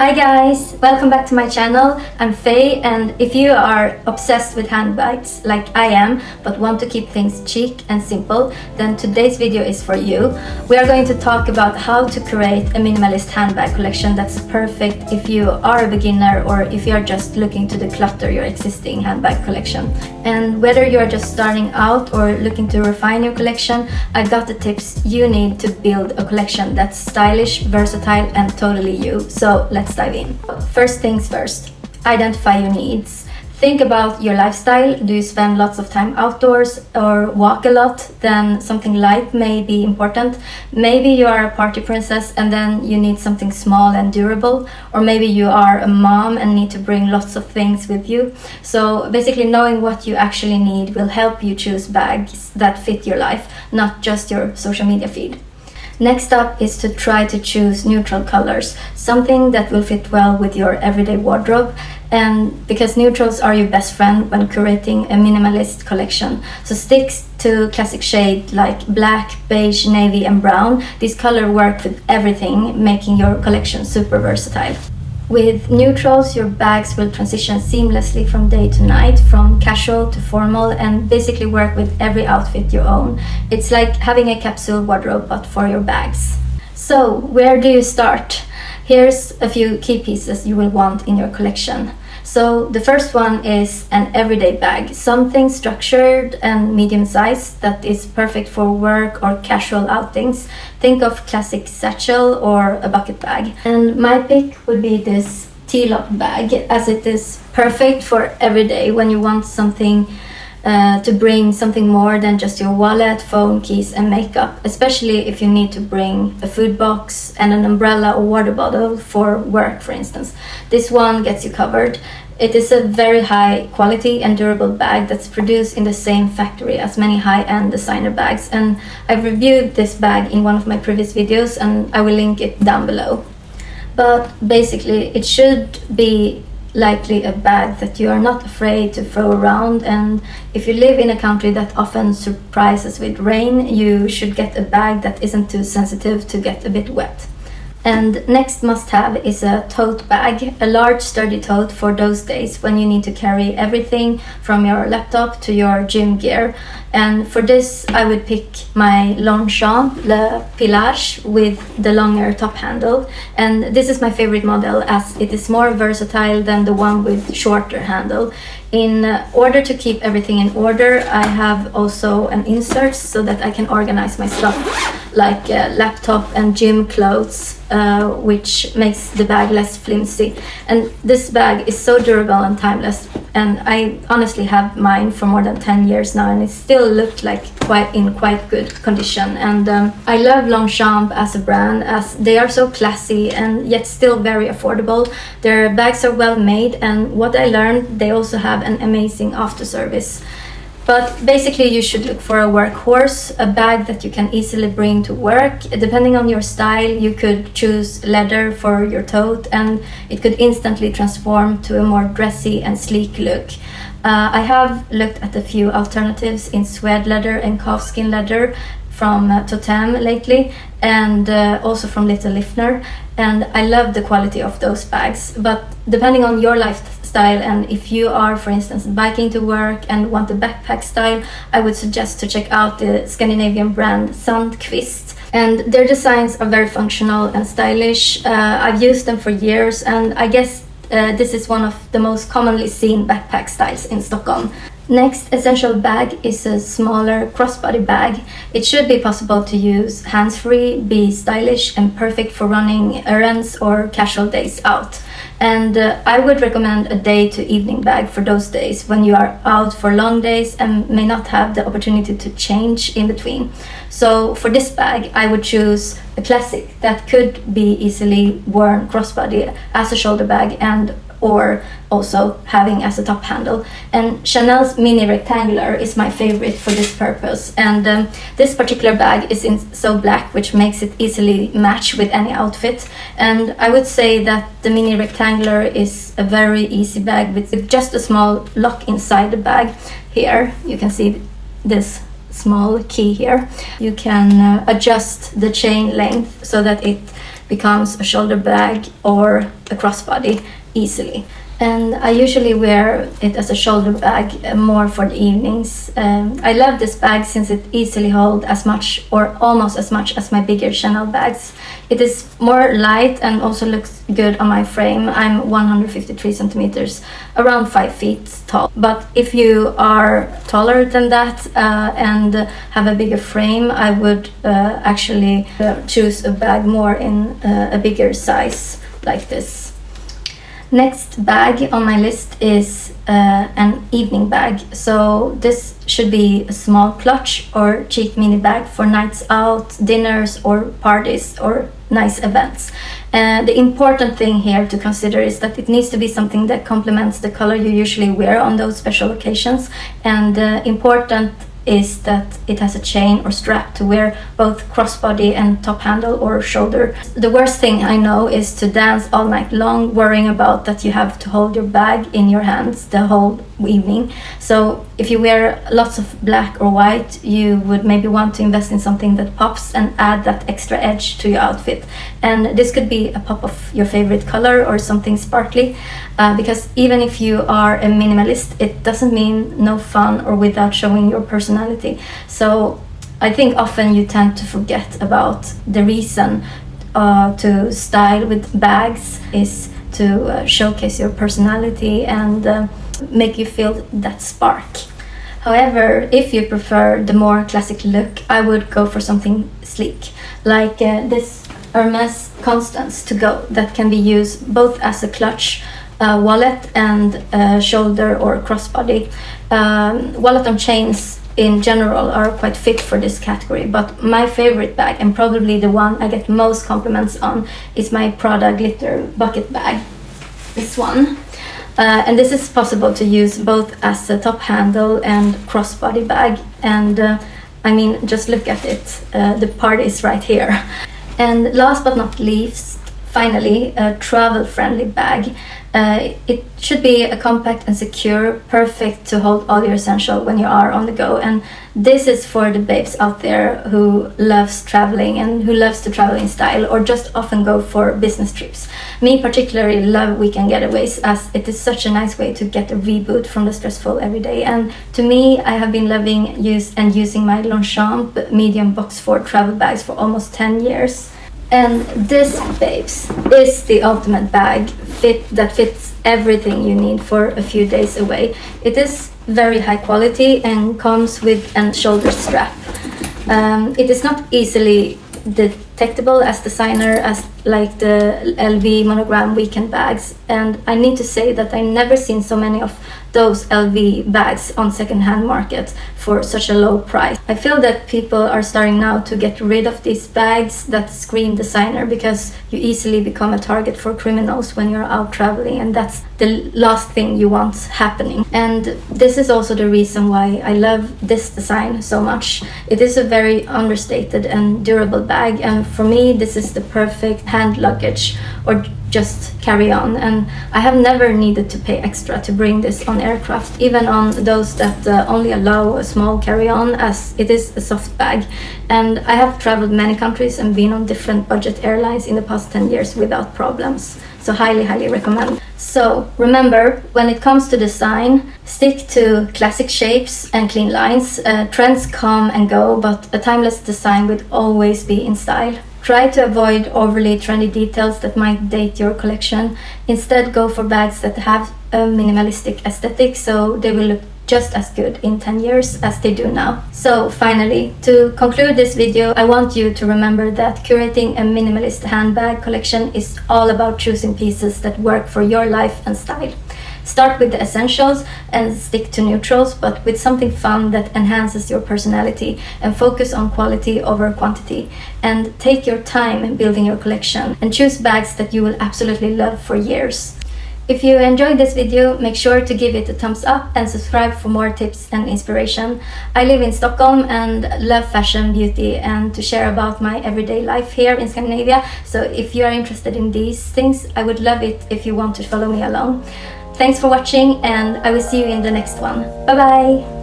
Hi guys, welcome back to my channel. I'm Faye, and if you are obsessed with handbags like I am but want to keep things chic and simple, then today's video is for you. We are going to talk about how to create a minimalist handbag collection that's perfect if you are a beginner or if you are just looking to declutter your existing handbag collection. And whether you are just starting out or looking to refine your collection, I got the tips you need to build a collection that's stylish, versatile and totally you. So let's dive in. First things first, identify your needs. Think about your lifestyle. Do you spend lots of time outdoors or walk a lot? Then something light may be important. Maybe you are a party princess and then you need something small and durable. Or maybe you are a mom and need to bring lots of things with you. So basically knowing what you actually need will help you choose bags that fit your life, not just your social media feed. Next up is to try to choose neutral colors, something that will fit well with your everyday wardrobe, and because neutrals are your best friend when curating a minimalist collection. So stick to classic shades like black, beige, navy and brown. These colors work with everything, making your collection super versatile. With neutrals, your bags will transition seamlessly from day to night, from casual to formal, and basically work with every outfit you own. It's like having a capsule wardrobe, but for your bags. So, where do you start? Here's a few key pieces you will want in your collection. So the first one is an everyday bag, something structured and medium-sized that is perfect for work or casual outings. Think of classic satchel or a bucket bag. And my pick would be this T-lock bag, as it is perfect for every day when you want something to bring something more than just your wallet, phone, keys and makeup, especially if you need to bring a food box and an umbrella or water bottle for work, for instance. This one gets you covered. It is a very high quality and durable bag that's produced in the same factory as many high-end designer bags, and I've reviewed this bag in one of my previous videos and I will link it down below. But basically it should be likely a bag that you are not afraid to throw around, and if you live in a country that often surprises with rain, you should get a bag that isn't too sensitive to get a bit wet. And next must-have is a tote bag, a large sturdy tote for those days when you need to carry everything from your laptop to your gym gear. And for this I would pick my Longchamp Le Pillage with the longer top handle. And this is my favorite model as it is more versatile than the one with shorter handle. In order to keep everything in order, I have also an insert so that I can organize my stuff, like laptop and gym clothes, which makes the bag less flimsy. And this bag is so durable and timeless, and I honestly have mine for more than 10 years now and it still looked like quite good condition. And I love Longchamp as a brand as they are so classy and yet still very affordable. Their bags are well made, and what I learned, they also have an amazing after service. But basically you should look for a Workhorse, a bag that you can easily bring to work. Depending on your style, you could choose leather for your tote and it could instantly transform to a more dressy and sleek look. I have looked at a few alternatives in suede leather and calfskin leather from Toteme lately, and also from Little Lifner, and I love the quality of those bags. But depending on your lifestyle, and if you are, for instance, biking to work and want a backpack style, I would suggest to check out the Scandinavian brand Sandqvist. And their designs are very functional and stylish. I've used them for years, and I guess this is one of the most commonly seen backpack styles in Stockholm. Next essential bag is a smaller crossbody bag. It should be possible to use hands-free, be stylish and perfect for running errands or casual days out. And I would recommend a day to evening bag for those days when you are out for long days and may not have the opportunity to change in between. So for this bag I would choose a classic that could be easily worn crossbody as a shoulder bag and or also having as a top handle. And Chanel's mini rectangular is my favorite for this purpose, and this particular bag is in so black, which makes it easily match with any outfit. And I would say that the mini rectangular is a very easy bag with just a small lock inside the bag. Here you can see this small key here. You can adjust the chain length so that it becomes a shoulder bag or a crossbody easily. And I usually wear it as a shoulder bag more for the evenings. I love this bag since it easily holds as much or almost as much as my bigger Chanel bags. It is more light and also looks good on my frame. I'm 153 centimeters, around 5 feet tall. But if you are taller than that and have a bigger frame, I would actually choose a bag more in a bigger size like this. Next bag on my list is an evening bag. So this should be a small clutch or cheap mini bag for nights out, dinners or parties or nice events. The important thing here to consider is that it needs to be something that complements the color you usually wear on those special occasions, and important is that it has a chain or strap to wear both crossbody and top handle or shoulder. The worst thing I know is to dance all night long worrying about that you have to hold your bag in your hands the whole evening. So if you wear lots of black or white, you would maybe want to invest in something that pops and add that extra edge to your outfit. And this could be a pop of your favorite color or something sparkly, because even if you are a minimalist, it doesn't mean no fun or without showing your personality. So I think often you tend to forget about the reason to style with bags is to showcase your personality and make you feel that spark. However, if you prefer the more classic look, I would go for something sleek, like this Hermes Constance to go that can be used both as a clutch, wallet and shoulder or crossbody. Wallet and chains in general are quite fit for this category, but my favorite bag, and probably the one I get most compliments on, is my Prada glitter bucket bag, this one. And this is possible to use both as a top handle and crossbody bag, and I mean, just look at it, the part is right here. And last but not least, finally, a travel-friendly bag. It should be a compact and secure, perfect to hold all your essential when you are on the go. And this is for the babes out there who loves traveling and who loves to travel in style or just often go for business trips. Me particularly love weekend getaways, as it is such a nice way to get a reboot from the stressful everyday. And to me, I have been loving using my Longchamp medium box 4 travel bags for almost 10 years. And this, babes, is the ultimate bag that fits everything you need for a few days away. It is very high quality and comes with a shoulder strap. It is not easily detectable as designer as like the LV monogram weekend bags, and I need to say that I've never seen so many of those LV bags on second-hand market for such a low price. I feel that people are starting now to get rid of these bags that scream designer, because you easily become a target for criminals when you're out traveling, and that's the last thing you want happening. And this is also the reason why I love this design so much. It is a very understated and durable bag, and for me this is the perfect hand luggage or just carry on, and I have never needed to pay extra to bring this on aircraft, even on those that only allow a small carry-on, as it is a soft bag. And I have traveled many countries and been on different budget airlines in the past 10 years without problems, so highly recommend. So remember, when it comes to design, stick to classic shapes and clean lines. Trends come and go, but a timeless design will always be in style. Try to avoid overly trendy details that might date your collection. Instead, go for bags that have a minimalistic aesthetic, so they will look just as good in 10 years as they do now. So finally, to conclude this video, I want you to remember that curating a minimalist handbag collection is all about choosing pieces that work for your life and style. Start with the essentials and stick to neutrals, but with something fun that enhances your personality, and focus on quality over quantity. And take your time building your collection and choose bags that you will absolutely love for years. If you enjoyed this video, make sure to give it a thumbs up and subscribe for more tips and inspiration. I live in Stockholm and love fashion, beauty, and to share about my everyday life here in Scandinavia. So if you are interested in these things, I would love it if you want to follow me along. Thanks for watching, and I will see you in the next one. Bye bye!